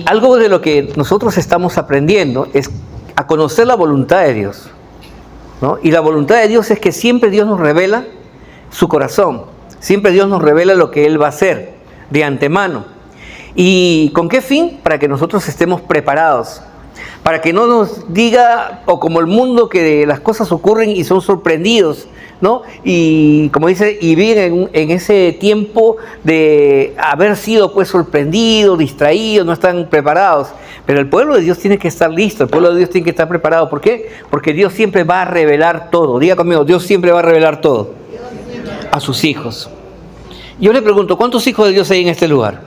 Algo de lo que nosotros estamos aprendiendo es a conocer la voluntad de Dios, ¿no? Y la voluntad de Dios es que siempre Dios nos revela su corazón, siempre Dios nos revela lo que Él va a hacer de antemano. ¿Y con qué fin? Para que nosotros estemos preparados, para que no nos diga, o como el mundo, que las cosas ocurren y son sorprendidos, ¿no? Y como dice, y viven en ese tiempo de haber sido pues sorprendidos, distraídos, no están preparados. Pero el pueblo de Dios tiene que estar listo, el pueblo de Dios tiene que estar preparado. ¿Por qué? Porque Dios siempre va a revelar todo. Diga conmigo, Dios siempre va a revelar todo a sus hijos. Yo le pregunto, ¿cuántos hijos de Dios hay en este lugar?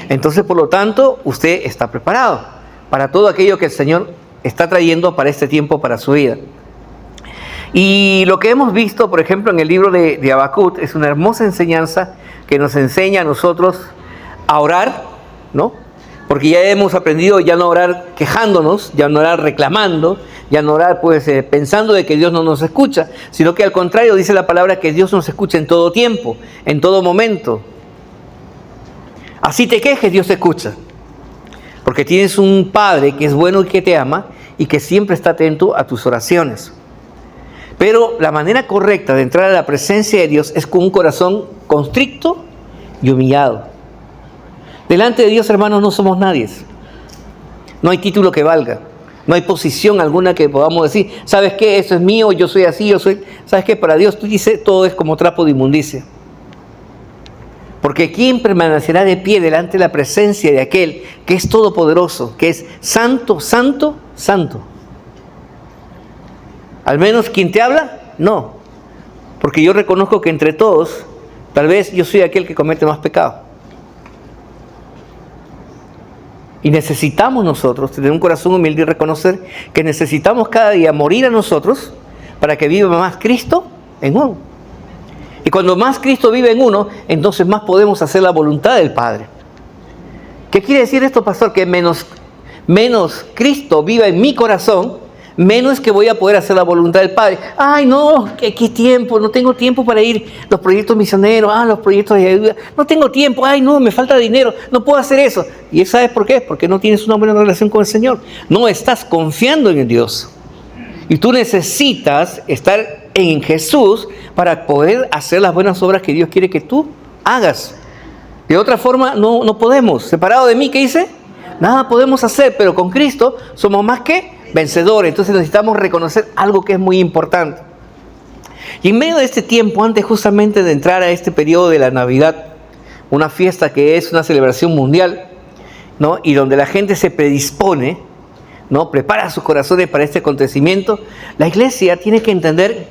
Entonces, por lo tanto, usted está preparado para todo aquello que el Señor está trayendo para este tiempo, para su vida. Y lo que hemos visto, por ejemplo, en el libro de Habacuc, es una hermosa enseñanza que nos enseña a nosotros a orar, ¿no? Porque ya hemos aprendido ya no orar quejándonos, ya no orar reclamando, ya no orar pues pensando de que Dios no nos escucha, sino que al contrario dice la palabra que Dios nos escucha en todo tiempo, en todo momento. Así te quejes, Dios te escucha. Porque tienes un Padre que es bueno y que te ama y que siempre está atento a tus oraciones. Pero la manera correcta de entrar a la presencia de Dios es con un corazón constricto y humillado. Delante de Dios, hermanos, no somos nadie. No hay título que valga. No hay posición alguna que podamos decir, ¿sabes qué? Eso es mío, yo soy así, yo soy... ¿Sabes qué? Para Dios, tú dices, todo es como trapo de inmundicia. Porque ¿quién permanecerá de pie delante de la presencia de aquel que es todopoderoso, que es santo, santo, santo? Al menos quien te habla, no. Porque yo reconozco que entre todos, tal vez yo soy aquel que comete más pecado. Y necesitamos nosotros tener un corazón humilde y reconocer que necesitamos cada día morir a nosotros para que viva más Cristo en uno. Y cuando más Cristo vive en uno, entonces más podemos hacer la voluntad del Padre. ¿Qué quiere decir esto, pastor? Que menos Cristo viva en mi corazón, menos que voy a poder hacer la voluntad del Padre. Ay, no, ¿qué tiempo? No tengo tiempo para ir los proyectos misioneros, los proyectos de ayuda. No tengo tiempo, ay, no, me falta dinero, no puedo hacer eso. ¿Y sabes por qué? Porque no tienes una buena relación con el Señor. No estás confiando en Dios. Y tú necesitas estar en Jesús para poder hacer las buenas obras que Dios quiere que tú hagas. De otra forma, no podemos. Separado de mí, ¿qué hice? Nada podemos hacer, pero con Cristo somos más que vencedores. Entonces necesitamos reconocer algo que es muy importante. Y en medio de este tiempo, antes justamente de entrar a este periodo de la Navidad, una fiesta que es una celebración mundial, ¿no? Y donde la gente se predispone, ¿no? Prepara sus corazones para este acontecimiento, la iglesia tiene que entender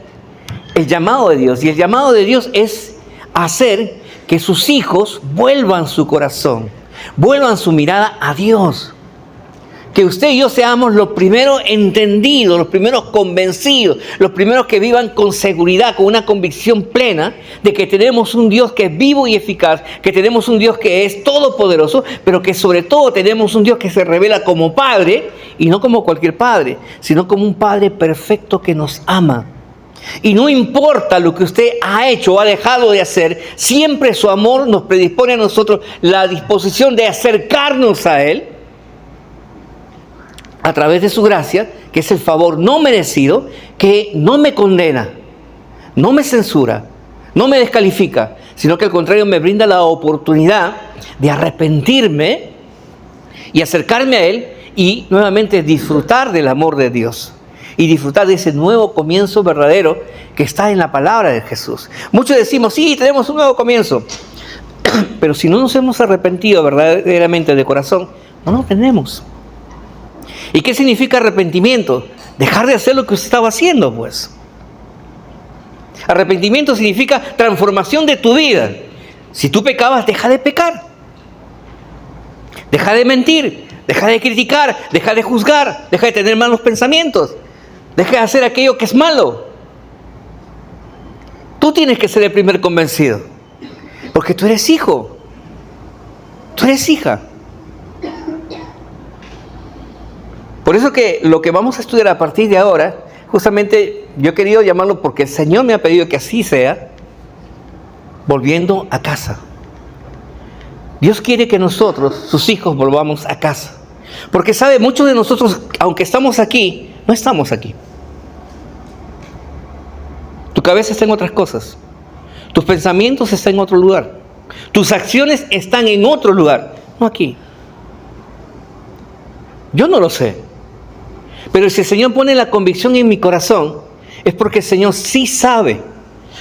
el llamado de Dios. Y el llamado de Dios es hacer que sus hijos vuelvan su corazón, vuelvan su mirada a Dios. Que usted y yo seamos los primeros entendidos, los primeros convencidos, los primeros que vivan con seguridad, con una convicción plena de que tenemos un Dios que es vivo y eficaz, que tenemos un Dios que es todopoderoso, pero que sobre todo tenemos un Dios que se revela como Padre, y no como cualquier Padre, sino como un Padre perfecto que nos ama. Y no importa lo que usted ha hecho o ha dejado de hacer, siempre su amor nos predispone a nosotros la disposición de acercarnos a Él, a través de su gracia, que es el favor no merecido, que no me condena, no me censura, no me descalifica, sino que al contrario me brinda la oportunidad de arrepentirme y acercarme a Él y nuevamente disfrutar del amor de Dios y disfrutar de ese nuevo comienzo verdadero que está en la palabra de Jesús. Muchos decimos, sí, tenemos un nuevo comienzo, pero si no nos hemos arrepentido verdaderamente de corazón, no lo tenemos. ¿Y qué significa arrepentimiento? Dejar de hacer lo que usted estaba haciendo, pues. Arrepentimiento significa transformación de tu vida. Si tú pecabas, deja de pecar. Deja de mentir, deja de criticar, deja de juzgar, deja de tener malos pensamientos, deja de hacer aquello que es malo. Tú tienes que ser el primer convencido, porque tú eres hijo, tú eres hija. Por eso que lo que vamos a estudiar a partir de ahora, justamente yo he querido llamarlo porque el Señor me ha pedido que así sea, volviendo a casa. Dios quiere que nosotros, sus hijos, volvamos a casa. Porque sabe, muchos de nosotros, aunque estamos aquí, no estamos aquí. Tu cabeza está en otras cosas. Tus pensamientos están en otro lugar. Tus acciones están en otro lugar, no aquí. Yo no lo sé. Pero si el Señor pone la convicción en mi corazón, es porque el Señor sí sabe.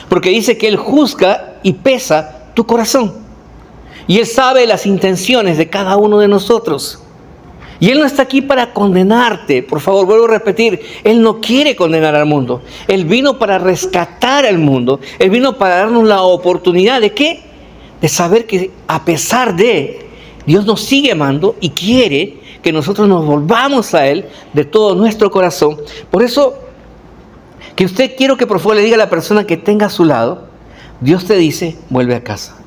Porque dice que Él juzga y pesa tu corazón. Y Él sabe las intenciones de cada uno de nosotros. Y Él no está aquí para condenarte. Por favor, vuelvo a repetir. Él no quiere condenar al mundo. Él vino para rescatar al mundo. Él vino para darnos la oportunidad de ¿qué? De saber que a pesar de, Dios nos sigue amando y quiere que nosotros nos volvamos a Él de todo nuestro corazón. Por eso, que usted quiero que por favor le diga a la persona que tenga a su lado, Dios te dice, vuelve a casa.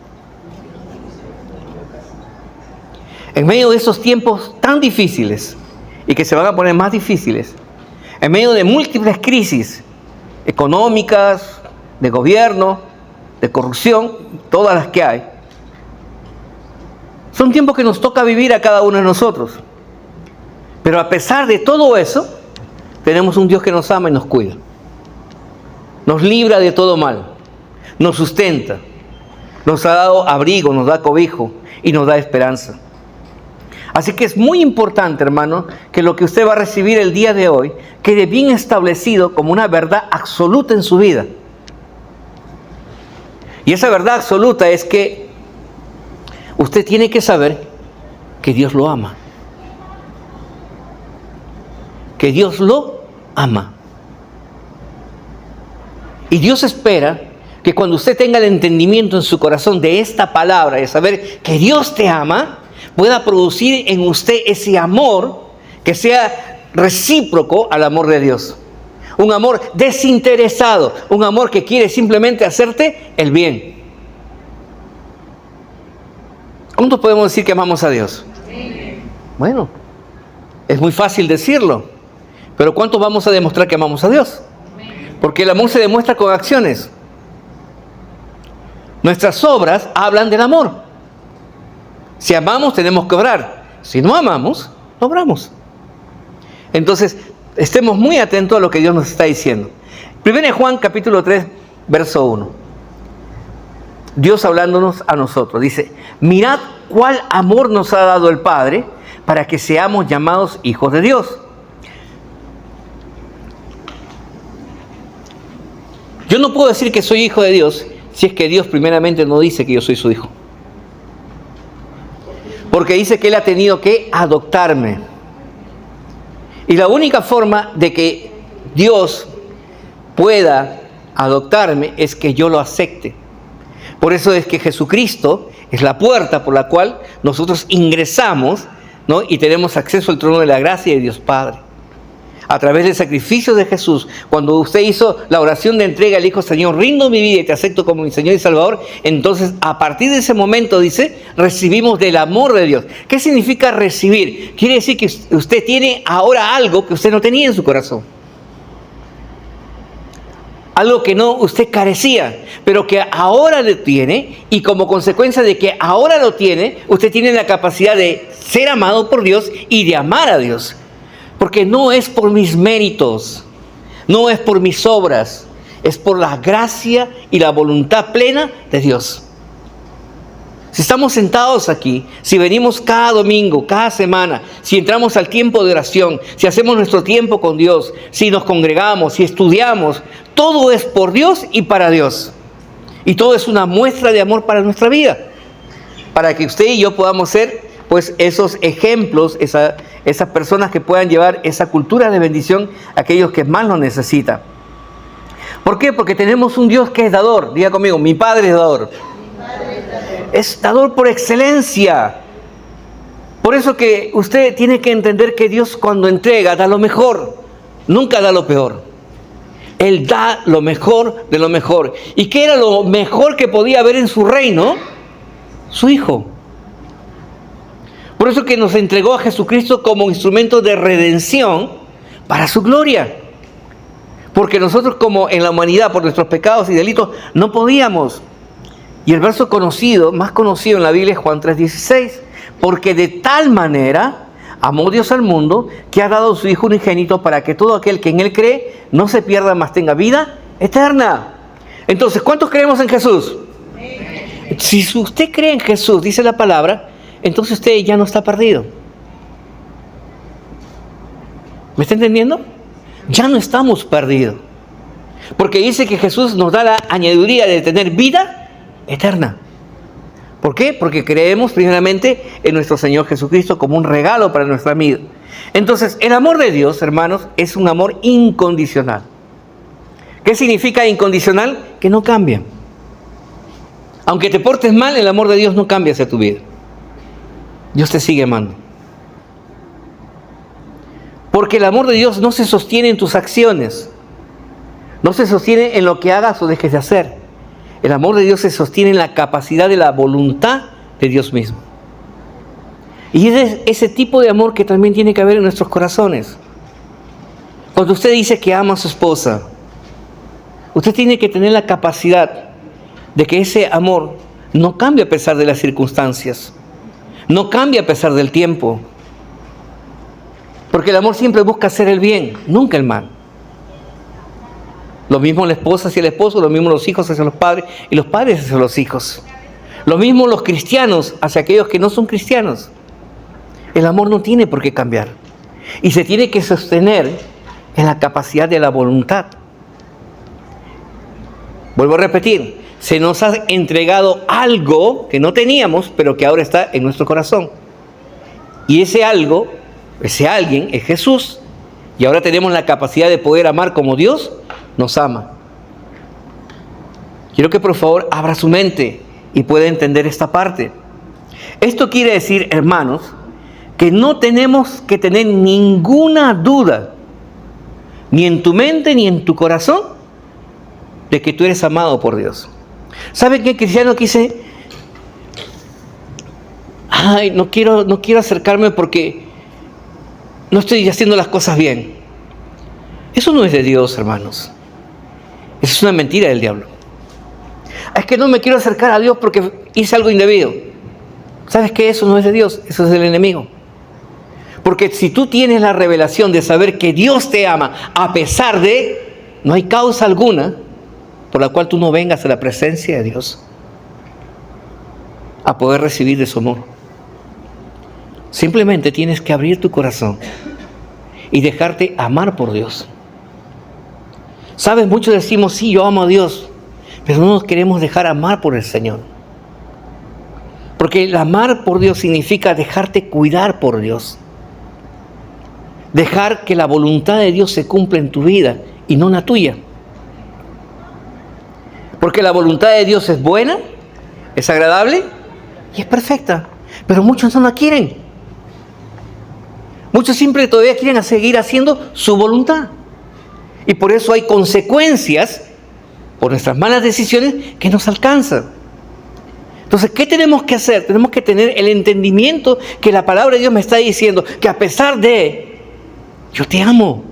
En medio de esos tiempos tan difíciles y que se van a poner más difíciles, en medio de múltiples crisis económicas, de gobierno, de corrupción, todas las que hay, son tiempos que nos toca vivir a cada uno de nosotros. Pero a pesar de todo eso, tenemos un Dios que nos ama y nos cuida. Nos libra de todo mal, nos sustenta, nos ha dado abrigo, nos da cobijo y nos da esperanza. Así que es muy importante, hermano, que lo que usted va a recibir el día de hoy quede bien establecido como una verdad absoluta en su vida. Y esa verdad absoluta es que usted tiene que saber que Dios lo ama. Que Dios lo ama. Y Dios espera que cuando usted tenga el entendimiento en su corazón de esta palabra, de saber que Dios te ama, pueda producir en usted ese amor que sea recíproco al amor de Dios. Un amor desinteresado, un amor que quiere simplemente hacerte el bien. ¿Cuántos podemos decir que amamos a Dios? Bueno, es muy fácil decirlo, pero ¿cuántos vamos a demostrar que amamos a Dios? Porque el amor se demuestra con acciones. Nuestras obras hablan del amor. Si amamos, tenemos que obrar. Si no amamos, no obramos. Entonces, estemos muy atentos a lo que Dios nos está diciendo. 1 Juan capítulo 3, verso 1. Dios hablándonos a nosotros. Dice, mirad cuál amor nos ha dado el Padre para que seamos llamados hijos de Dios. Yo no puedo decir que soy hijo de Dios si es que Dios primeramente no dice que yo soy su hijo. Porque dice que Él ha tenido que adoptarme. Y la única forma de que Dios pueda adoptarme es que yo lo acepte. Por eso es que Jesucristo es la puerta por la cual nosotros ingresamos, ¿no? Y tenemos acceso al trono de la gracia de Dios Padre. A través del sacrificio de Jesús, cuando usted hizo la oración de entrega, le dijo, Señor, rindo mi vida y te acepto como mi Señor y Salvador, entonces a partir de ese momento, dice, recibimos del amor de Dios. ¿Qué significa recibir? Quiere decir que usted tiene ahora algo que usted no tenía en su corazón. Algo que no usted carecía, pero que ahora lo tiene, y como consecuencia de que ahora lo tiene, usted tiene la capacidad de ser amado por Dios y de amar a Dios. Porque no es por mis méritos, no es por mis obras, es por la gracia y la voluntad plena de Dios. Si estamos sentados aquí, si venimos cada domingo, cada semana, si entramos al tiempo de oración, si hacemos nuestro tiempo con Dios, si nos congregamos, si estudiamos, todo es por Dios y para Dios. Y todo es una muestra de amor para nuestra vida, para que usted y yo podamos ser pues esos ejemplos, esas personas que puedan llevar esa cultura de bendición a aquellos que más lo necesitan. ¿Por qué? Porque tenemos un Dios que es dador. Diga conmigo, mi Padre es dador. Es dador por excelencia. Por eso que usted tiene que entender que Dios cuando entrega da lo mejor, nunca da lo peor. Él da lo mejor de lo mejor. ¿Y qué era lo mejor que podía haber en su reino? Su Hijo. Por eso que nos entregó a Jesucristo como instrumento de redención para su gloria. Porque nosotros como en la humanidad, por nuestros pecados y delitos, no podíamos Y el verso conocido, más conocido en la Biblia es Juan 3:16. Porque de tal manera amó Dios al mundo que ha dado a su Hijo unigénito para que todo aquel que en Él cree no se pierda, mas tenga vida eterna. Entonces, ¿cuántos creemos en Jesús? Si usted cree en Jesús, dice la palabra, entonces usted ya no está perdido. ¿Me está entendiendo? Ya no estamos perdidos. Porque dice que Jesús nos da la añadiduría de tener vida eterna. ¿Por qué? Porque creemos primeramente en nuestro Señor Jesucristo como un regalo para nuestra vida. Entonces, el amor de Dios, hermanos, es un amor incondicional. ¿Qué significa incondicional? Que no cambia. Aunque te portes mal, el amor de Dios no cambia hacia tu vida. Dios te sigue amando. Porque el amor de Dios no se sostiene en tus acciones. No se sostiene en lo que hagas o dejes de hacer. El amor de Dios se sostiene en la capacidad de la voluntad de Dios mismo. Y es ese tipo de amor que también tiene que haber en nuestros corazones. Cuando usted dice que ama a su esposa, usted tiene que tener la capacidad de que ese amor no cambie a pesar de las circunstancias. No cambie a pesar del tiempo. Porque el amor siempre busca hacer el bien, nunca el mal. Lo mismo la esposa hacia el esposo, lo mismo los hijos hacia los padres y los padres hacia los hijos. Lo mismo los cristianos hacia aquellos que no son cristianos. El amor no tiene por qué cambiar. Y se tiene que sostener en la capacidad de la voluntad. Vuelvo a repetir, se nos ha entregado algo que no teníamos, pero que ahora está en nuestro corazón. Y ese algo, ese alguien es Jesús. Y ahora tenemos la capacidad de poder amar como Dios nos ama. Quiero que por favor abra su mente y pueda entender esta parte. Esto quiere decir, hermanos, que no tenemos que tener ninguna duda, ni en tu mente ni en tu corazón, de que tú eres amado por Dios. ¿Sabe qué cristiano que dice? Ay, no quiero acercarme porque no estoy haciendo las cosas bien. Eso no es de Dios, hermanos. Eso es una mentira del diablo. Es que no me quiero acercar a Dios porque hice algo indebido. ¿Sabes qué? Eso no es de Dios, eso es del enemigo. Porque si tú tienes la revelación de saber que Dios te ama, a pesar de, no hay causa alguna por la cual tú no vengas a la presencia de Dios a poder recibir de su amor. Simplemente tienes que abrir tu corazón y dejarte amar por Dios. ¿Sabes? Muchos decimos, sí, yo amo a Dios, pero no nos queremos dejar amar por el Señor. Porque el amar por Dios significa dejarte cuidar por Dios. Dejar que la voluntad de Dios se cumpla en tu vida y no la tuya. Porque la voluntad de Dios es buena, es agradable y es perfecta. Pero muchos no la quieren. Muchos siempre todavía quieren seguir haciendo su voluntad. Y por eso hay consecuencias por nuestras malas decisiones que nos alcanzan. Entonces, ¿qué tenemos que hacer? Tenemos que tener el entendimiento que la palabra de Dios me está diciendo, que a pesar de, yo te amo.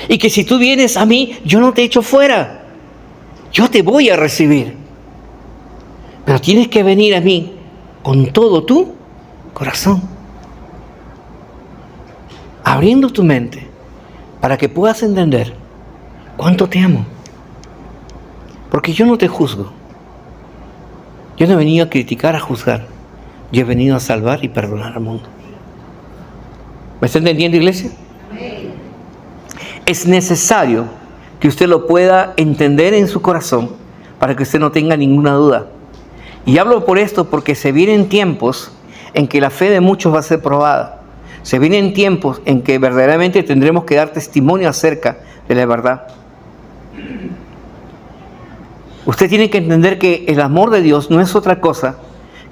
Y que si tú vienes a mí, yo no te echo fuera. Yo te voy a recibir. Pero tienes que venir a mí con todo tu corazón. Abriendo tu mente para que puedas entender cuánto te amo. Porque yo no te juzgo. Yo no he venido a criticar, a juzgar. Yo he venido a salvar y perdonar al mundo. ¿Me está entendiendo, iglesia? Es necesario que usted lo pueda entender en su corazón para que usted no tenga ninguna duda. Y hablo por esto porque se vienen tiempos en que la fe de muchos va a ser probada. Se vienen tiempos en que verdaderamente tendremos que dar testimonio acerca de la verdad. Usted tiene que entender que el amor de Dios no es otra cosa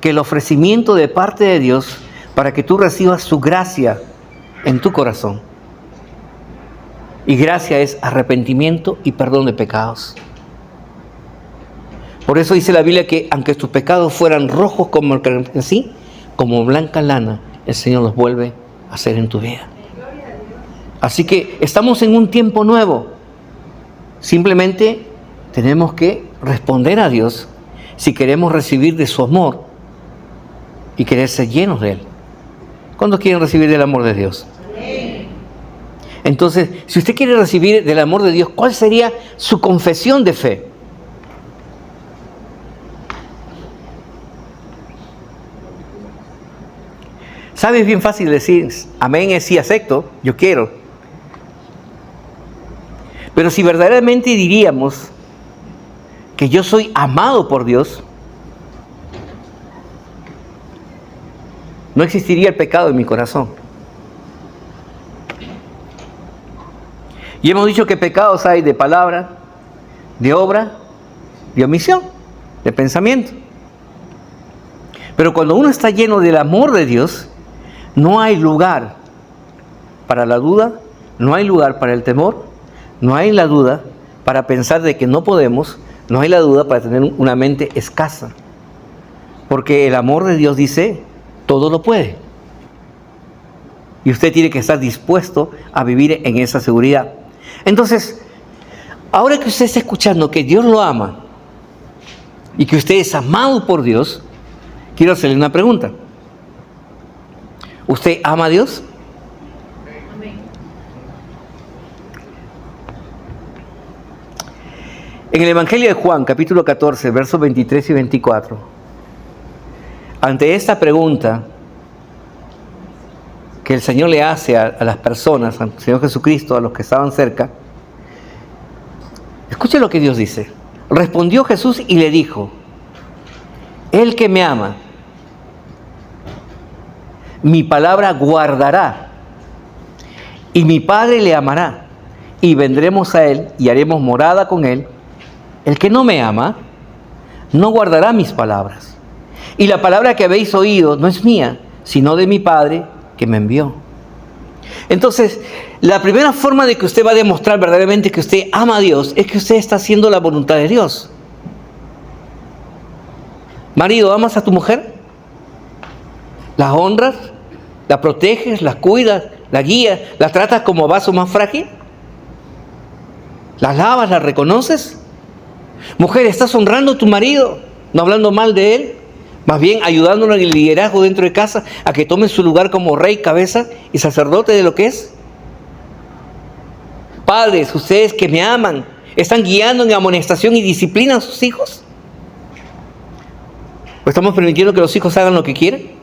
que el ofrecimiento de parte de Dios para que tú recibas su gracia en tu corazón. Y gracia es arrepentimiento y perdón de pecados. Por eso dice la Biblia que aunque tus pecados fueran rojos como el carmesí, como blanca lana, el Señor los vuelve a hacer en tu vida. Así que estamos en un tiempo nuevo. Simplemente tenemos que responder a Dios si queremos recibir de su amor y querer ser llenos de Él. ¿Cuántos quieren recibir del amor de Dios? Entonces, si usted quiere recibir del amor de Dios, ¿cuál sería su confesión de fe? ¿Sabes? Es bien fácil decir, amén es sí, acepto, yo quiero. Pero si verdaderamente diríamos que yo soy amado por Dios, no existiría el pecado en mi corazón. Y hemos dicho que pecados hay de palabra, de obra, de omisión, de pensamiento. Pero cuando uno está lleno del amor de Dios, no hay lugar para la duda, no hay lugar para el temor, no hay la duda para pensar de que no podemos, no hay la duda para tener una mente escasa. Porque el amor de Dios dice, todo lo puede. Y usted tiene que estar dispuesto a vivir en esa seguridad. Entonces, ahora que usted está escuchando que Dios lo ama y que usted es amado por Dios, quiero hacerle una pregunta. ¿Usted ama a Dios? En el Evangelio de Juan, capítulo 14, versos 23 y 24, ante esta pregunta que el Señor le hace a las personas, al Señor Jesucristo, a los que estaban cerca, escuche lo que Dios dice. Respondió Jesús y le dijo, el que me ama, mi palabra guardará, y mi Padre le amará, y vendremos a él y haremos morada con él. El que no me ama, no guardará mis palabras. Y la palabra que habéis oído no es mía, sino de mi Padre que me envió. Entonces, la primera forma de que usted va a demostrar verdaderamente que usted ama a Dios es que usted está haciendo la voluntad de Dios. Marido, ¿amas a tu mujer? ¿La honras? ¿La proteges? ¿La cuidas? ¿La guías? ¿La tratas como vaso más frágil? ¿La lavas? ¿La reconoces? Mujer, ¿estás honrando a tu marido? No hablando mal de él, más bien ayudándolo en el liderazgo dentro de casa a que tome su lugar como rey, cabeza y sacerdote de lo que es. Padres, ustedes que me aman, ¿están guiando en amonestación y disciplina a sus hijos? ¿O estamos permitiendo que los hijos hagan lo que quieren?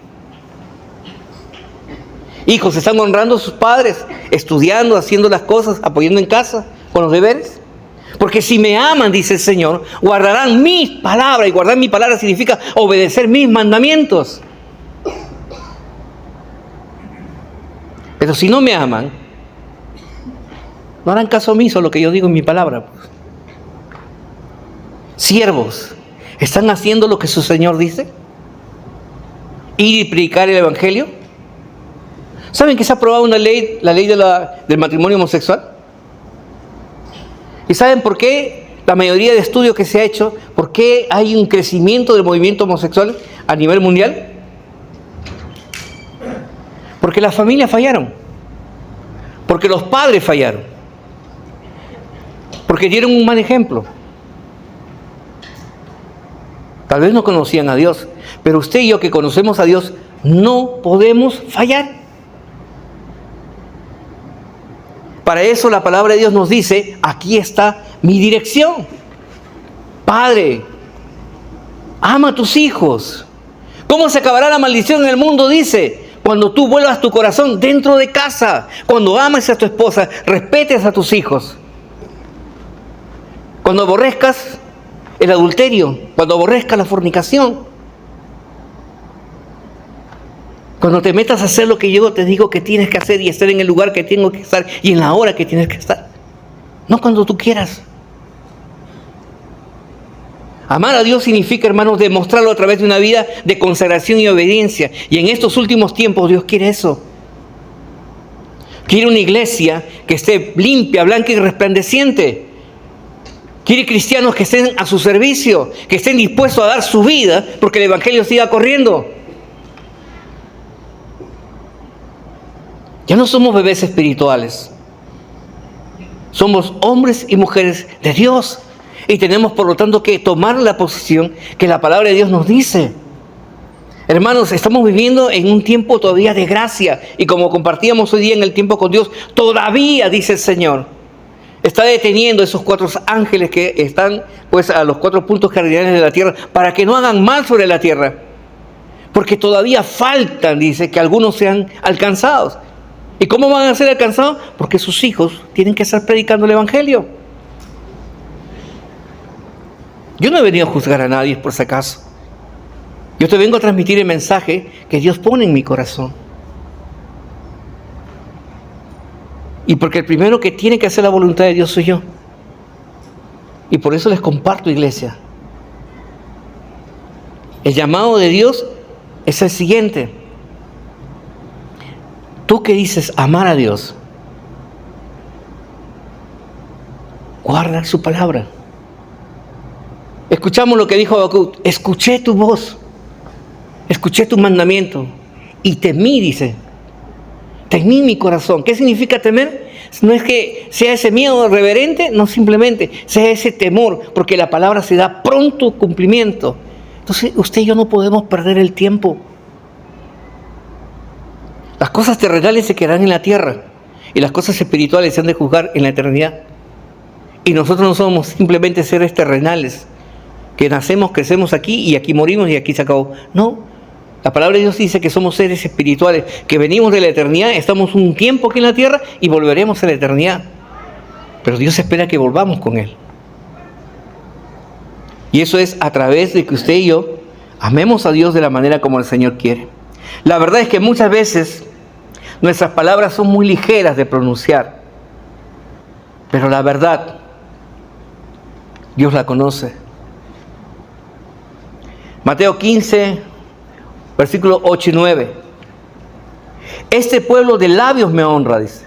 Hijos, ¿están honrando a sus padres, estudiando, haciendo las cosas, apoyando en casa con los deberes? Porque si me aman, dice el Señor, guardarán mis palabras. Y guardar mi palabra significa obedecer mis mandamientos. Pero si no me aman, no harán caso omiso a lo que yo digo en mi palabra. Siervos, ¿están haciendo lo que su Señor dice? ¿Ir y predicar el Evangelio? ¿Saben que se ha aprobado una ley, la ley del matrimonio homosexual? ¿Y saben por qué la mayoría de estudios que se ha hecho, por qué hay un crecimiento del movimiento homosexual a nivel mundial? Porque las familias fallaron. Porque los padres fallaron. Porque dieron un mal ejemplo. Tal vez no conocían a Dios, pero usted y yo que conocemos a Dios, no podemos fallar. Para eso la palabra de Dios nos dice, aquí está mi dirección. Padre, ama a tus hijos. ¿Cómo se acabará la maldición en el mundo? Dice, cuando tú vuelvas tu corazón dentro de casa, cuando ames a tu esposa, respetes a tus hijos. Cuando aborrezcas el adulterio, cuando aborrezcas la fornicación. Cuando te metas a hacer lo que yo te digo que tienes que hacer y estar en el lugar que tengo que estar y en la hora que tienes que estar. No cuando tú quieras. Amar a Dios significa, hermanos, demostrarlo a través de una vida de consagración y obediencia. Y en estos últimos tiempos Dios quiere eso. Quiere una iglesia que esté limpia, blanca y resplandeciente. Quiere cristianos que estén a su servicio, que estén dispuestos a dar su vida porque el Evangelio siga corriendo. Ya no somos bebés espirituales. Somos hombres y mujeres de Dios. Y tenemos por lo tanto que tomar la posición que la palabra de Dios nos dice. Hermanos, estamos viviendo en un tiempo todavía de gracia. Y como compartíamos hoy día en el tiempo con Dios, todavía, dice el Señor, está deteniendo esos 4 ángeles que están pues a los 4 puntos cardinales de la tierra para que no hagan mal sobre la tierra. Porque todavía faltan, dice, que algunos sean alcanzados. ¿Y cómo van a ser alcanzados? Porque sus hijos tienen que estar predicando el Evangelio. Yo no he venido a juzgar a nadie por si acaso. Yo te vengo a transmitir el mensaje que Dios pone en mi corazón. Y porque el primero que tiene que hacer la voluntad de Dios soy yo. Y por eso les comparto, iglesia. El llamado de Dios es el siguiente. Tú que dices amar a Dios, guarda su palabra. Escuchamos lo que dijo Habacuc: escuché tu voz, escuché tu mandamiento y temí, dice. Temí mi corazón. ¿Qué significa temer? No es que sea ese miedo reverente, no, simplemente sea ese temor, porque la palabra se da pronto cumplimiento. Entonces usted y yo no podemos perder el tiempo. Las cosas terrenales se quedarán en la tierra y las cosas espirituales se han de juzgar en la eternidad. Y nosotros no somos simplemente seres terrenales, que nacemos, crecemos aquí y aquí morimos y aquí se acabó. No, la palabra de Dios dice que somos seres espirituales, que venimos de la eternidad, estamos un tiempo aquí en la tierra y volveremos a la eternidad. Pero Dios espera que volvamos con Él. Y eso es a través de que usted y yo amemos a Dios de la manera como el Señor quiere. La verdad es que muchas veces nuestras palabras son muy ligeras de pronunciar, pero la verdad Dios la conoce. Mateo 15, versículos 8 y 9. Este pueblo de labios me honra, dice,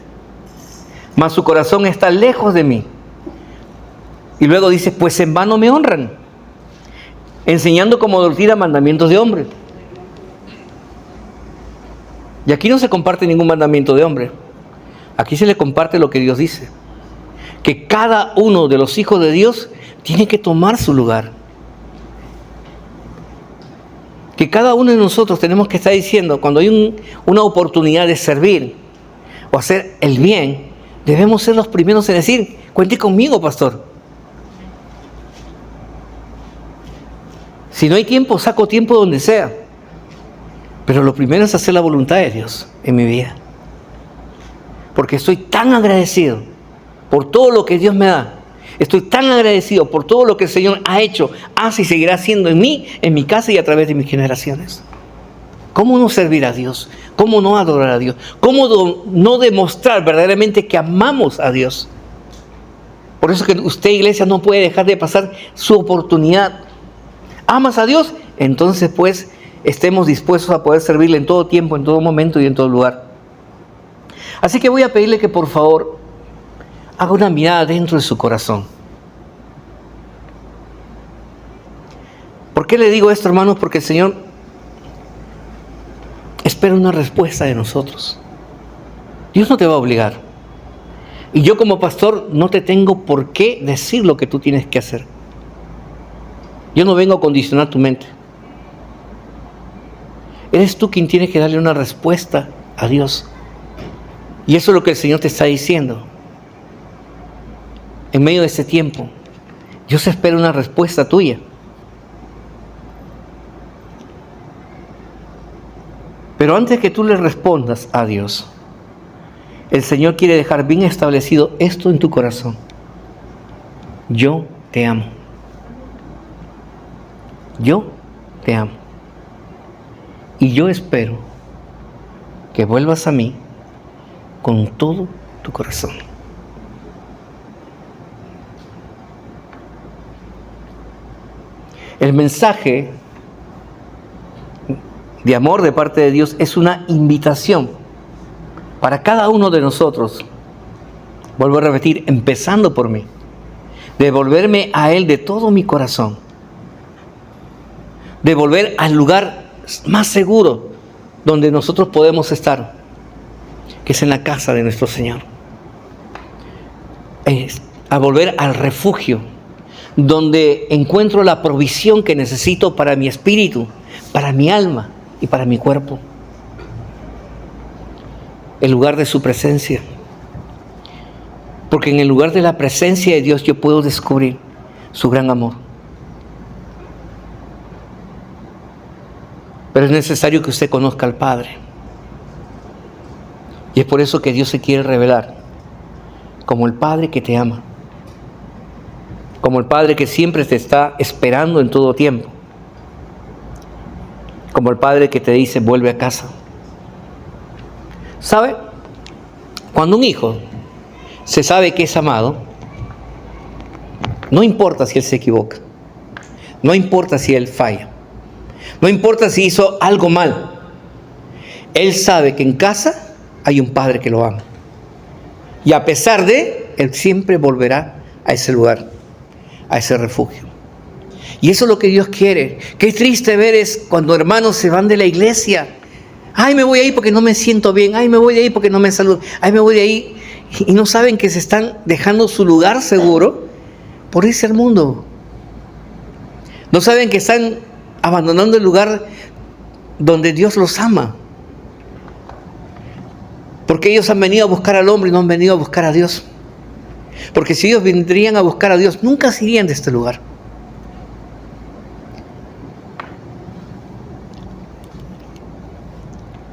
mas su corazón está lejos de mí. Y luego dice, pues en vano me honran, enseñando como doctrina mandamientos de hombres. Y aquí no se comparte ningún mandamiento de hombre. Aquí se le comparte lo que Dios dice. Que cada uno de los hijos de Dios tiene que tomar su lugar. Que cada uno de nosotros tenemos que estar diciendo, cuando hay una oportunidad de servir o hacer el bien, debemos ser los primeros en decir, cuente conmigo, pastor. Si no hay tiempo, saco tiempo donde sea. Pero lo primero es hacer la voluntad de Dios en mi vida. Porque estoy tan agradecido por todo lo que Dios me da. Estoy tan agradecido por todo lo que el Señor ha hecho, hace y seguirá haciendo en mí, en mi casa y a través de mis generaciones. ¿Cómo no servir a Dios? ¿Cómo no adorar a Dios? ¿Cómo no demostrar verdaderamente que amamos a Dios? Por eso que usted, iglesia, no puede dejar de pasar su oportunidad. ¿Amas a Dios? Entonces, pues, estemos dispuestos a poder servirle en todo tiempo, en todo momento y en todo lugar. Así que voy a pedirle que por favor haga una mirada dentro de su corazón. ¿Por qué le digo esto, hermanos? Porque el Señor espera una respuesta de nosotros. Dios no te va a obligar. Y yo como pastor no te tengo por qué decir lo que tú tienes que hacer. Yo no vengo a condicionar tu mente. Eres tú quien tiene que darle una respuesta a Dios. Y eso es lo que el Señor te está diciendo. En medio de ese tiempo, Dios espera una respuesta tuya. Pero antes que tú le respondas a Dios, el Señor quiere dejar bien establecido esto en tu corazón. Yo te amo. Yo te amo. Y yo espero que vuelvas a mí con todo tu corazón. El mensaje de amor de parte de Dios es una invitación para cada uno de nosotros. Vuelvo a repetir, empezando por mí. De volverme a Él de todo mi corazón. De volver al lugar más seguro donde nosotros podemos estar, que es en la casa de nuestro Señor. A volver al refugio, donde encuentro la provisión que necesito para mi espíritu, para mi alma y para mi cuerpo. El lugar de su presencia. Porque en el lugar de la presencia de Dios yo puedo descubrir su gran amor. Pero es necesario que usted conozca al Padre. Y es por eso que Dios se quiere revelar como el Padre que te ama. Como el Padre que siempre te está esperando en todo tiempo. Como el Padre que te dice, vuelve a casa. ¿Sabe? Cuando un hijo se sabe que es amado, no importa si él se equivoca, no importa si él falla, no importa si hizo algo mal, él sabe que en casa hay un Padre que lo ama. Y a pesar de, él siempre volverá a ese lugar, a ese refugio. Y eso es lo que Dios quiere. Qué triste ver es cuando hermanos se van de la iglesia. Ay, me voy ahí porque no me siento bien. Ay, me voy de ahí porque no me saludo. Ay, me voy de ahí. Y no saben que se están dejando su lugar seguro por irse al mundo. No saben que están abandonando el lugar donde Dios los ama. Porque ellos han venido a buscar al hombre y no han venido a buscar a Dios. Porque si ellos vendrían a buscar a Dios, nunca se irían de este lugar.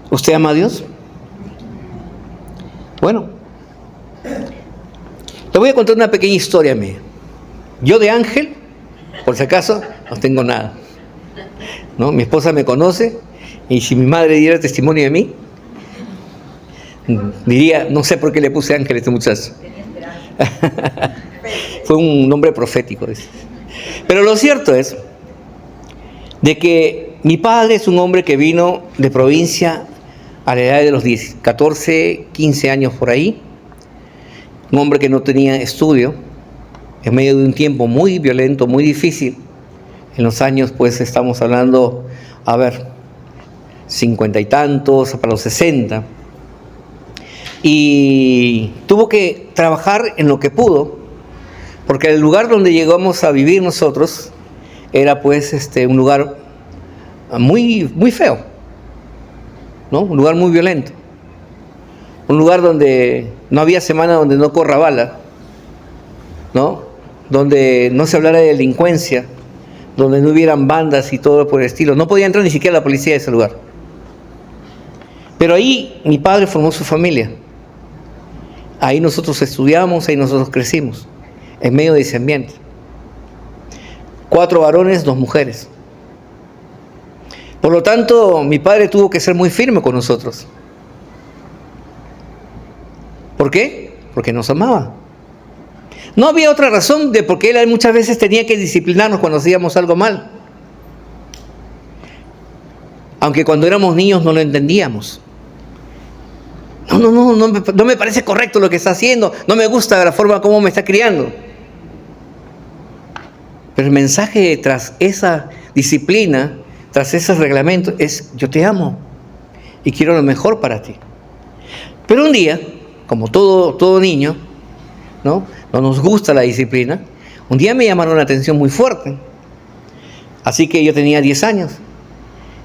¿Usted ama a Dios? Bueno, le voy a contar una pequeña historia mía. Yo de ángel, por si acaso, no tengo nada. ¿No? Mi esposa me conoce y si mi madre diera testimonio de mí, diría, no sé por qué le puse ángel a este muchacho. Fue un nombre profético. Pero lo cierto es de que mi padre es un hombre que vino de provincia a la edad de los 14, 15 años por ahí. Un hombre que no tenía estudio, en medio de un tiempo muy violento, muy difícil. En los años, pues, estamos hablando, 50 y tantos, para los 60. Y tuvo que trabajar en lo que pudo, porque el lugar donde llegamos a vivir nosotros era, pues, un lugar muy, muy feo, ¿no? Un lugar muy violento. Un lugar donde no había semana donde no corra bala, ¿no? Donde no se hablara de delincuencia, donde no hubieran bandas y todo por el estilo. No podía entrar ni siquiera la policía de ese lugar. Pero ahí mi padre formó su familia. Ahí nosotros estudiamos, ahí nosotros crecimos, en medio de ese ambiente. 4 varones, 2 mujeres. Por lo tanto, mi padre tuvo que ser muy firme con nosotros. ¿Por qué? Porque nos amaba. No había otra razón de por qué él muchas veces tenía que disciplinarnos cuando hacíamos algo mal. Aunque cuando éramos niños no lo entendíamos. No me parece correcto lo que está haciendo. No me gusta la forma como me está criando. Pero el mensaje tras esa disciplina, tras ese reglamento, es: yo te amo y quiero lo mejor para ti. Pero un día, como todo niño, no nos gusta la disciplina. Un día me llamaron la atención muy fuerte. Así que yo tenía 10 años.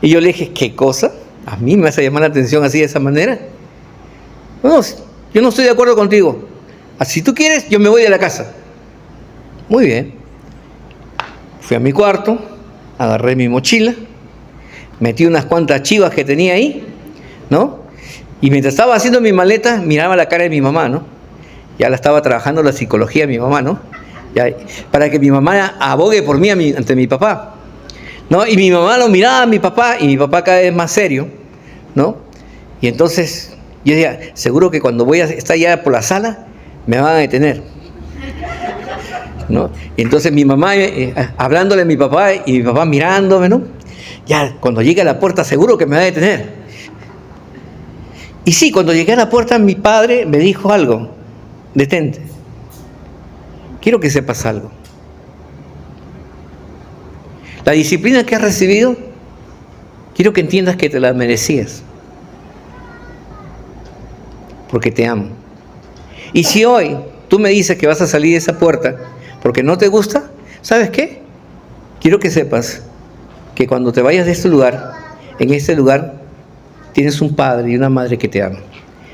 Y yo le dije, ¿qué cosa? ¿A mí me vas a llamar la atención así de esa manera? No, yo no estoy de acuerdo contigo. Si tú quieres, yo me voy de la casa. Muy bien. Fui a mi cuarto, agarré mi mochila, metí unas cuantas chivas que tenía ahí, ¿no? Y mientras estaba haciendo mi maleta, miraba la cara de mi mamá, ¿no? Ya la estaba trabajando la psicología de mi mamá, ¿no? Ya, para que mi mamá abogue por mí ante mi papá, ¿no? Y mi mamá lo miraba a mi papá, y mi papá cada vez más serio, ¿no? Y entonces yo decía, seguro que cuando voy a estar ya por la sala, me van a detener, ¿no? Y entonces mi mamá hablándole a mi papá, y mi papá mirándome, ¿no? Ya, cuando llegue a la puerta, seguro que me va a detener. Y sí, cuando llegué a la puerta, mi padre me dijo algo: detente, quiero que sepas algo. La disciplina que has recibido, quiero que entiendas que te la merecías, porque te amo. Y si hoy tú me dices que vas a salir de esa puerta porque no te gusta, ¿sabes qué? Quiero que sepas que cuando te vayas de este lugar, en este lugar tienes un padre y una madre que te aman.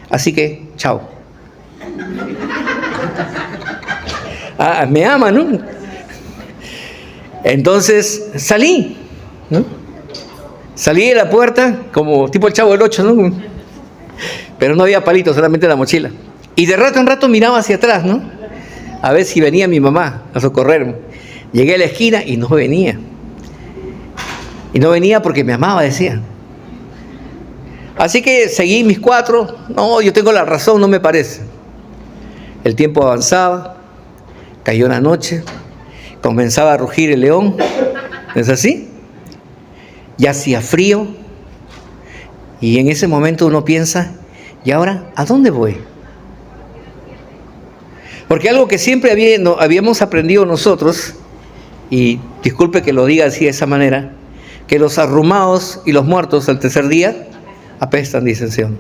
Así que, chao. Me ama, ¿no? Entonces salí, ¿no? Salí de la puerta como tipo el Chavo del Ocho, ¿no? Pero no había palito, solamente la mochila. Y de rato en rato miraba hacia atrás, ¿no? A ver si venía mi mamá a socorrerme. Llegué a la esquina y no venía. Y no venía porque me amaba, decía. Así que seguí mis cuatro. No, yo tengo la razón, no me parece. El tiempo avanzaba, cayó la noche, comenzaba a rugir el león. ¿No es así? Ya hacía frío. Y en ese momento uno piensa, ¿y ahora a dónde voy? Porque algo que siempre habíamos aprendido nosotros, y disculpe que lo diga así de esa manera, que los arrumados y los muertos al tercer día apestan, dice Sion.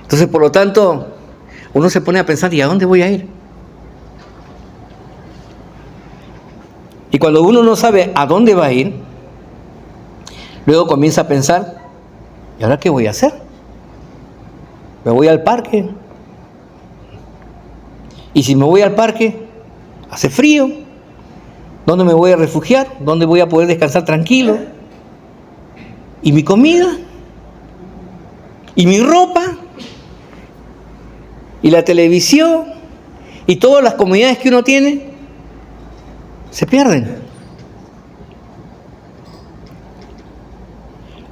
Entonces, por lo tanto, uno se pone a pensar, ¿y a dónde voy a ir? Y cuando uno no sabe a dónde va a ir, luego comienza a pensar, ¿y ahora qué voy a hacer? ¿Me voy al parque? Y si me voy al parque, hace frío. ¿Dónde me voy a refugiar? ¿Dónde voy a poder descansar tranquilo? ¿Y mi comida? ¿Y mi ropa? ¿Y la televisión? ¿Y todas las comodidades que uno tiene? Se pierden.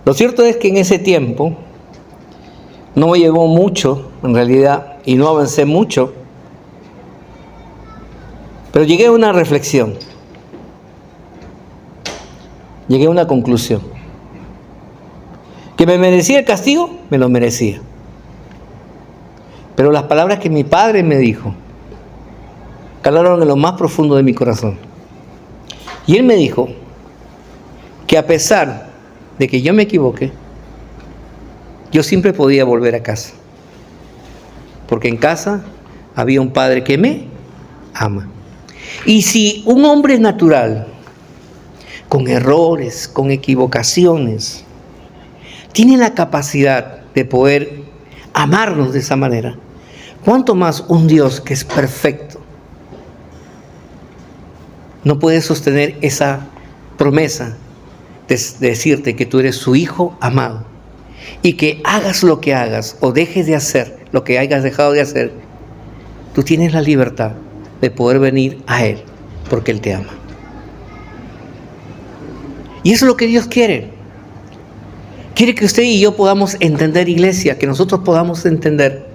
Lo cierto es que en ese tiempo no me llevó mucho, en realidad, y no avancé mucho, pero llegué a una reflexión, llegué a una conclusión. ¿Que me merecía el castigo? Me lo merecía. Pero las palabras que mi padre me dijo calaron en lo más profundo de mi corazón. Y él me dijo que a pesar de que yo me equivoqué, yo siempre podía volver a casa. Porque en casa había un padre que me ama. Y si un hombre natural, con errores, con equivocaciones, tiene la capacidad de poder amarnos de esa manera, ¿cuánto más un Dios que es perfecto no puede sostener esa promesa de decirte que tú eres su hijo amado y que hagas lo que hagas o dejes de hacer lo que hayas dejado de hacer, tú tienes la libertad de poder venir a Él porque Él te ama? Y eso es lo que Dios quiere. Quiere que usted y yo podamos entender, iglesia, que nosotros podamos entender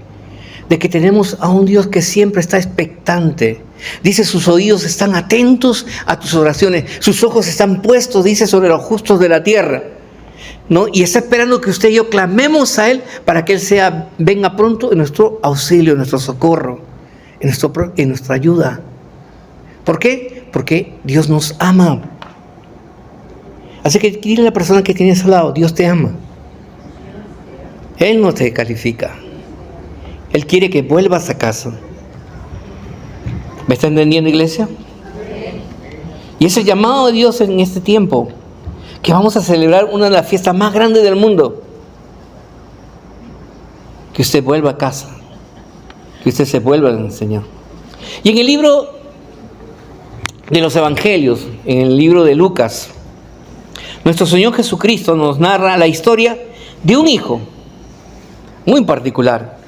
de que tenemos a un Dios que siempre está expectante. Dice, sus oídos están atentos a tus oraciones, sus ojos están puestos, dice, sobre los justos de la tierra, ¿no? Y está esperando que usted y yo clamemos a Él para que Él venga pronto en nuestro auxilio, en nuestro socorro, en nuestra ayuda. ¿Por qué? Porque Dios nos ama. Así que dile a la persona que tienes al lado, Dios te ama. Él no te califica. Él quiere que vuelvas a casa. ¿Me está entendiendo, iglesia? Y ese llamado de Dios en este tiempo, que vamos a celebrar una de las fiestas más grandes del mundo, que usted vuelva a casa, que usted se vuelva al Señor. Y en el libro de los Evangelios, en el libro de Lucas, nuestro Señor Jesucristo nos narra la historia de un hijo muy particular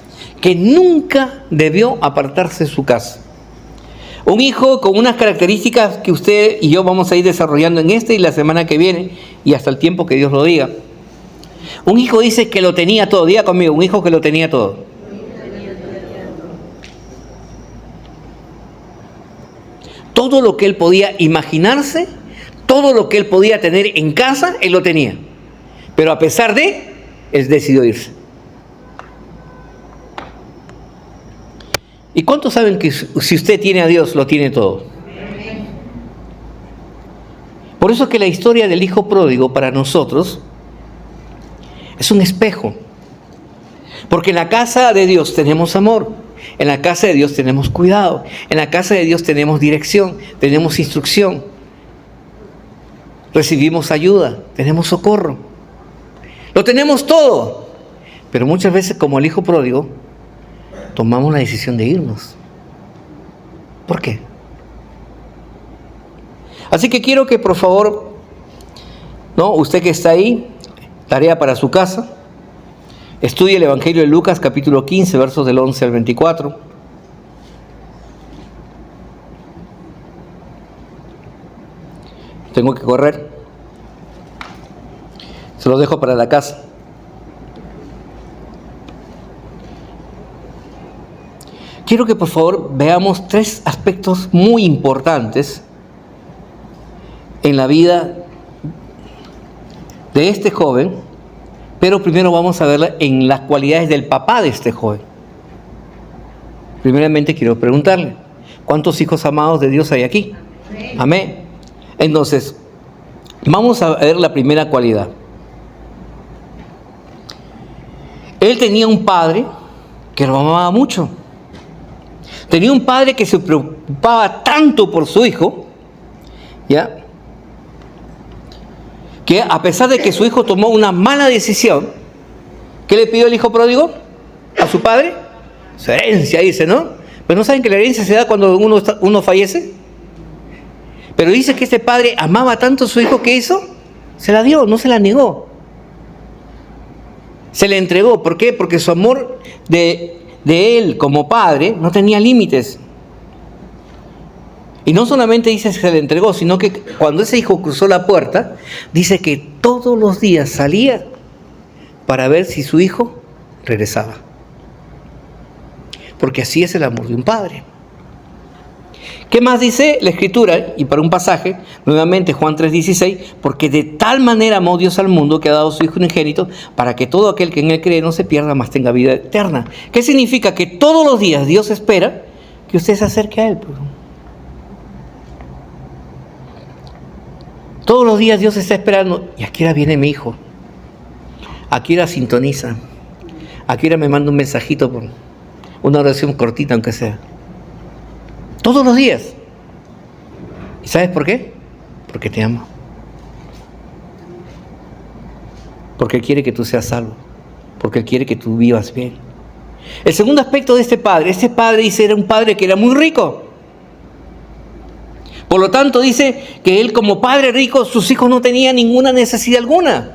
que nunca debió apartarse de su casa. Un hijo con unas características que usted y yo vamos a ir desarrollando en y la semana que viene y hasta el tiempo que Dios lo diga. Un hijo dice que lo tenía todo. Diga conmigo, un hijo que lo tenía todo. Todo lo que él podía imaginarse, todo lo que él podía tener en casa, él lo tenía. Pero a pesar de, él decidió irse. ¿Y cuántos saben que si usted tiene a Dios, lo tiene todo? Por eso es que la historia del hijo pródigo para nosotros es un espejo. Porque en la casa de Dios tenemos amor. En la casa de Dios tenemos cuidado. En la casa de Dios tenemos dirección, tenemos instrucción. Recibimos ayuda, tenemos socorro. Lo tenemos todo. Pero muchas veces, como el hijo pródigo, tomamos la decisión de irnos. ¿Por qué? Así que quiero que por favor, usted que está ahí, tarea para su casa, estudie el Evangelio de Lucas, capítulo 15, versos del 11 al 24. Tengo que correr. Se los dejo para la casa. Quiero que por favor veamos 3 aspectos muy importantes en la vida de este joven, pero primero vamos a verla en las cualidades del papá de este joven. Primeramente quiero preguntarle, ¿cuántos hijos amados de Dios hay aquí? Amén. Entonces, vamos a ver la primera cualidad. Él tenía un padre que lo amaba mucho. Tenía un padre que se preocupaba tanto por su hijo, ¿ya?, que a pesar de que su hijo tomó una mala decisión, ¿qué le pidió el hijo pródigo a su padre? Su herencia, dice, ¿no? Pero ¿no saben que la herencia se da cuando uno fallece? Pero dice que este padre amaba tanto a su hijo que hizo, se la dio, no se la negó. Se le entregó. ¿Por qué? Porque su amor de él como padre no tenía límites. Y no solamente dice que se le entregó, sino que cuando ese hijo cruzó la puerta, dice que todos los días salía para ver si su hijo regresaba. Porque así es el amor de un padre. ¿Qué más dice la Escritura? Y para un pasaje, nuevamente Juan 3:16, porque de tal manera amó Dios al mundo que ha dado su Hijo unigénito para que todo aquel que en él cree no se pierda, mas tenga vida eterna. ¿Qué significa? Que todos los días Dios espera que usted se acerque a Él. Todos los días Dios está esperando. ¿Y a qué hora viene mi hijo? ¿A qué hora sintoniza? ¿A qué hora me manda un mensajito por una oración cortita, aunque sea? Todos los días. ¿Y sabes por qué? Porque te ama. Porque Él quiere que tú seas salvo. Porque Él quiere que tú vivas bien. El segundo aspecto de este padre dice, era un padre que era muy rico. Por lo tanto, dice que él como padre rico, sus hijos no tenían ninguna necesidad alguna.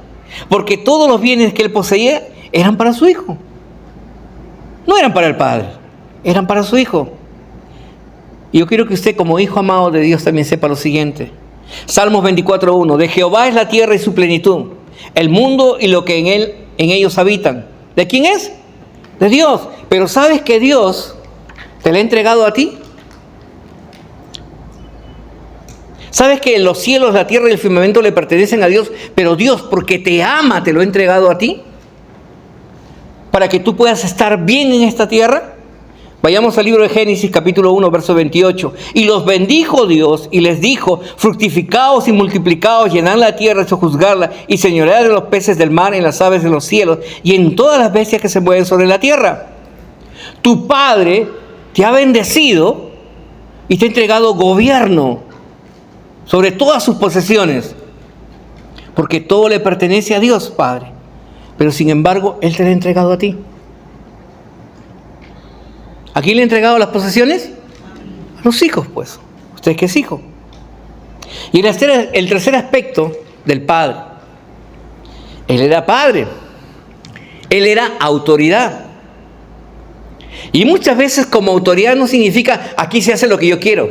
Porque todos los bienes que él poseía eran para su hijo. No eran para el padre, eran para su hijo. Y yo quiero que usted como hijo amado de Dios también sepa lo siguiente. Salmos 24:1, de Jehová es la tierra y su plenitud, el mundo y lo que en ellos habitan. ¿De quién es? De Dios. Pero ¿sabes que Dios te la ha entregado a ti? ¿Sabes que los cielos, la tierra y el firmamento le pertenecen a Dios? Pero Dios, porque te ama, te lo ha entregado a ti. Para que tú puedas estar bien en esta tierra. Vayamos al libro de Génesis, capítulo 1, verso 28. Y los bendijo Dios y les dijo, fructificaos y multiplicaos, llenad la tierra y sojuzgarla, y señoread en los peces del mar, en las aves de los cielos, y en todas las bestias que se mueven sobre la tierra. Tu Padre te ha bendecido y te ha entregado gobierno sobre todas sus posesiones, porque todo le pertenece a Dios, Padre. Pero sin embargo, Él te lo ha entregado a ti. ¿A quién le ha entregado las posesiones? A los hijos, pues. Usted que es hijo. Y el tercer aspecto del Padre. Él era Padre. Él era autoridad. Y muchas veces como autoridad no significa aquí se hace lo que yo quiero.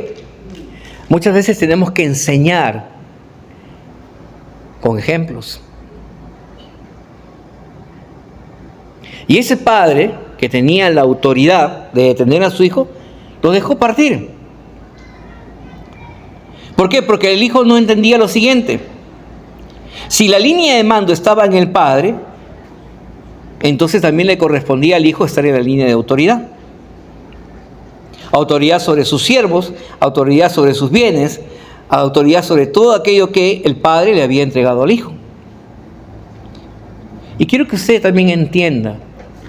Muchas veces tenemos que enseñar con ejemplos. Y ese padre que tenía la autoridad de detener a su hijo, lo dejó partir. ¿Por qué? Porque el hijo no entendía lo siguiente. Si la línea de mando estaba en el padre, entonces también le correspondía al hijo estar en la línea de autoridad. Autoridad sobre sus siervos, autoridad sobre sus bienes, autoridad sobre todo aquello que el padre le había entregado al hijo. Y quiero que usted también entienda,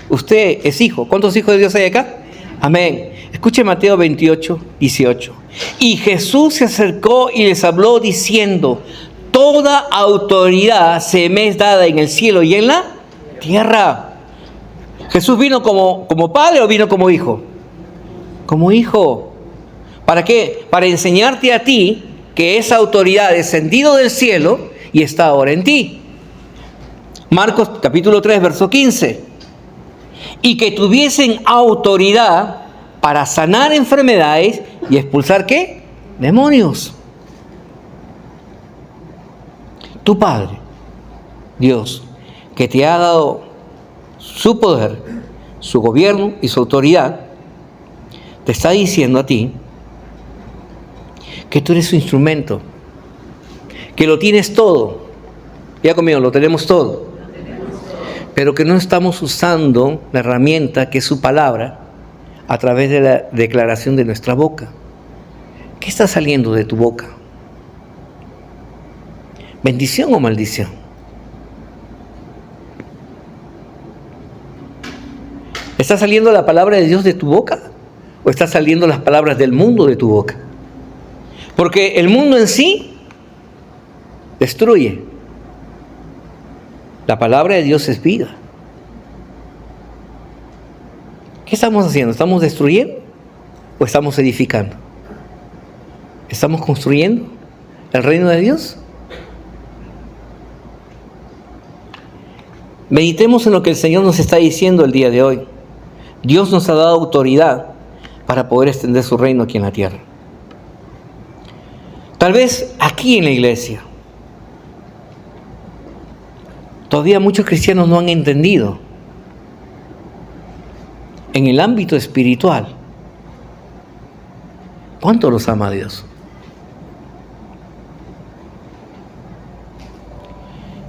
usted es hijo. ¿Cuántos hijos de Dios hay acá? Amén. Escuche Mateo 28, 18. Y Jesús se acercó y les habló diciendo: toda autoridad se me es dada en el cielo y en la tierra. ¿Jesús vino como padre o vino como hijo? Como hijo. ¿Para qué? Para enseñarte a ti que esa autoridad ha descendido del cielo y está ahora en ti. Marcos capítulo 3, verso 15. Y que tuviesen autoridad para sanar enfermedades y expulsar ¿qué? Demonios. Tu Padre, Dios, que te ha dado su poder, su gobierno y su autoridad, te está diciendo a ti que tú eres su instrumento, que lo tienes todo. Ya conmigo, lo tenemos todo. Pero que no estamos usando la herramienta que es su palabra a través de la declaración de nuestra boca. ¿Qué está saliendo de tu boca? ¿Bendición o maldición? ¿Está saliendo la palabra de Dios de tu boca? ¿O están saliendo las palabras del mundo de tu boca? Porque el mundo en sí destruye. La palabra de Dios es vida. ¿Qué estamos haciendo? ¿Estamos destruyendo o estamos edificando? ¿Estamos construyendo el reino de Dios? Meditemos en lo que el Señor nos está diciendo el día de hoy. Dios nos ha dado autoridad para poder extender su reino aquí en la tierra. Tal vez aquí en la iglesia todavía muchos cristianos no han entendido en el ámbito espiritual cuánto los ama Dios.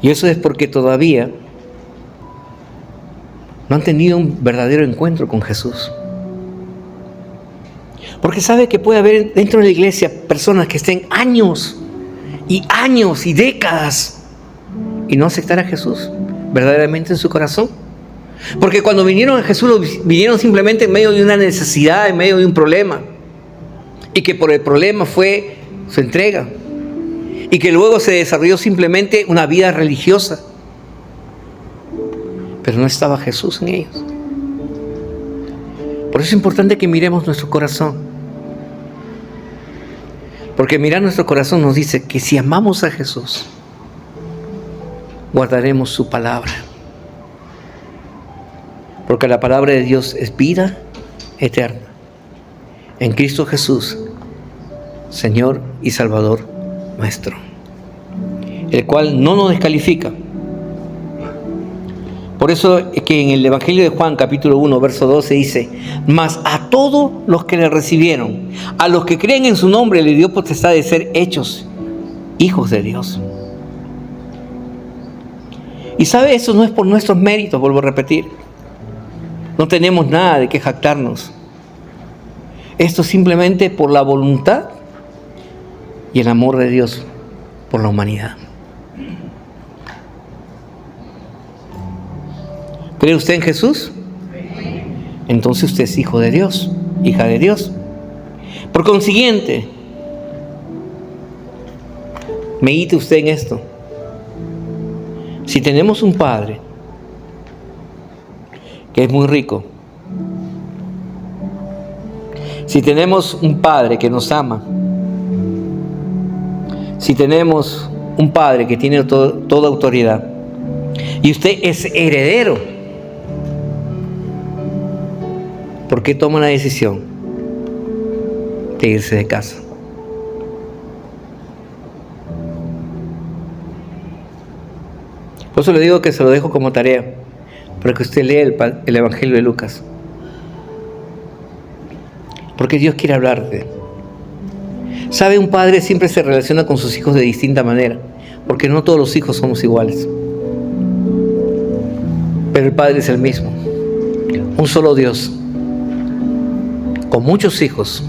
Y eso es porque todavía no han tenido un verdadero encuentro con Jesús. Porque sabe que puede haber dentro de la iglesia personas que estén años y décadas y no aceptar a Jesús verdaderamente en su corazón. Porque cuando vinieron a Jesús, vinieron simplemente en medio de una necesidad, en medio de un problema. Y que por el problema fue su entrega. Y que luego se desarrolló simplemente una vida religiosa. Pero no estaba Jesús en ellos. Por eso es importante que miremos nuestro corazón. Porque mirar nuestro corazón nos dice que si amamos a Jesús, guardaremos su palabra. Porque la palabra de Dios es vida eterna. En Cristo Jesús, Señor y Salvador nuestro. El cual no nos descalifica. Por eso es que en el Evangelio de Juan, capítulo 1, verso 12, dice: mas a todos los que le recibieron, a los que creen en su nombre, le dio potestad de ser hechos hijos de Dios. Y sabe, eso no es por nuestros méritos, vuelvo a repetir. No tenemos nada de qué jactarnos. Esto es simplemente por la voluntad y el amor de Dios por la humanidad. ¿Cree usted en Jesús? Entonces usted es hijo de Dios, hija de Dios. Por consiguiente, medite usted en esto. Si tenemos un Padre que es muy rico, si tenemos un Padre que nos ama, si tenemos un Padre que tiene toda autoridad, y usted es heredero, ¿por qué toma la decisión de irse de casa? Por eso le digo que se lo dejo como tarea, para que usted lea el Evangelio de Lucas. Porque Dios quiere hablarte. ¿Sabe? Un padre siempre se relaciona con sus hijos de distinta manera, porque no todos los hijos somos iguales. Pero el Padre es el mismo. Un solo Dios, con muchos hijos.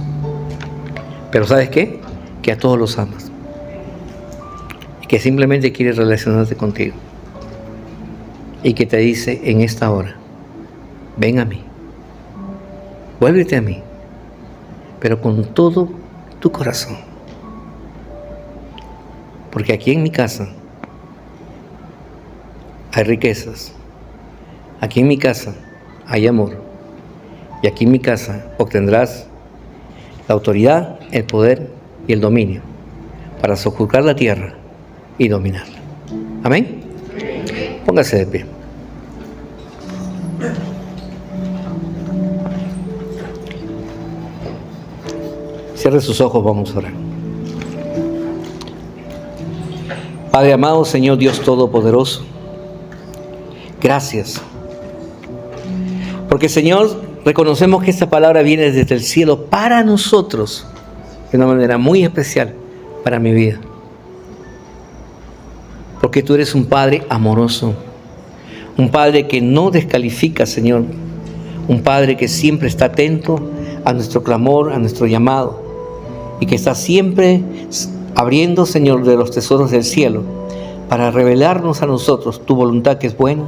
Pero ¿sabes qué? Que a todos los amas. Y que simplemente quiere relacionarse contigo. Y que te dice en esta hora: ven a mí. Vuélvete a mí, pero con todo tu corazón. Porque aquí en mi casa hay riquezas. Aquí en mi casa hay amor. Y aquí en mi casa obtendrás la autoridad, el poder y el dominio para sojuzgar la tierra y dominarla. Amén. Póngase de pie. Cierre sus ojos, vamos a orar. Padre amado, Señor Dios Todopoderoso, gracias. Porque, Señor, reconocemos que esta palabra viene desde el cielo para nosotros, de una manera muy especial para mi vida. Porque tú eres un Padre amoroso, un Padre que no descalifica, Señor, un Padre que siempre está atento a nuestro clamor, a nuestro llamado, y que está siempre abriendo, Señor, de los tesoros del cielo para revelarnos a nosotros tu voluntad, que es buena,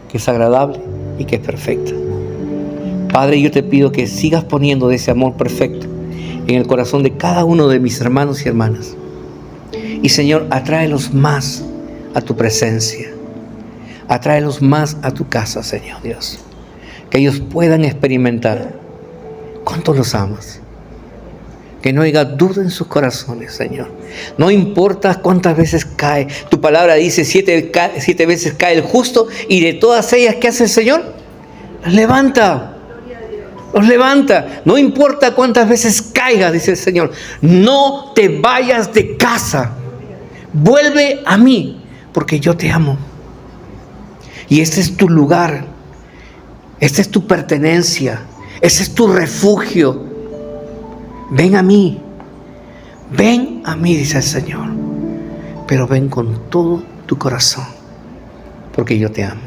que es agradable y que es perfecta. Padre, yo te pido que sigas poniendo ese amor perfecto en el corazón de cada uno de mis hermanos y hermanas. Y, Señor, atráelos más a tu presencia. Atráelos más a tu casa, Señor Dios. Que ellos puedan experimentar cuánto los amas. Que no haya duda en sus corazones, Señor. No importa cuántas veces cae. Tu palabra dice 7 veces cae el justo, y de todas ellas, ¿qué hace el Señor? Las levanta. Los levanta. No importa cuántas veces caiga, dice el Señor. No te vayas de casa. Vuelve a mí, porque yo te amo. Y este es tu lugar. Esta es tu pertenencia. Ese es tu refugio. Ven a mí. Ven a mí, dice el Señor. Pero ven con todo tu corazón, porque yo te amo.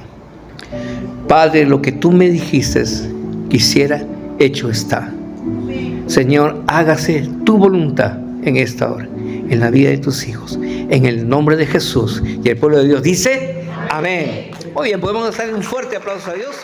Padre, lo que tú me dijiste quisiera, hecho está. Señor, hágase tu voluntad en esta hora, en la vida de tus hijos, en el nombre de Jesús. Y el pueblo de Dios dice, amén. Muy bien, podemos hacer un fuerte aplauso a Dios.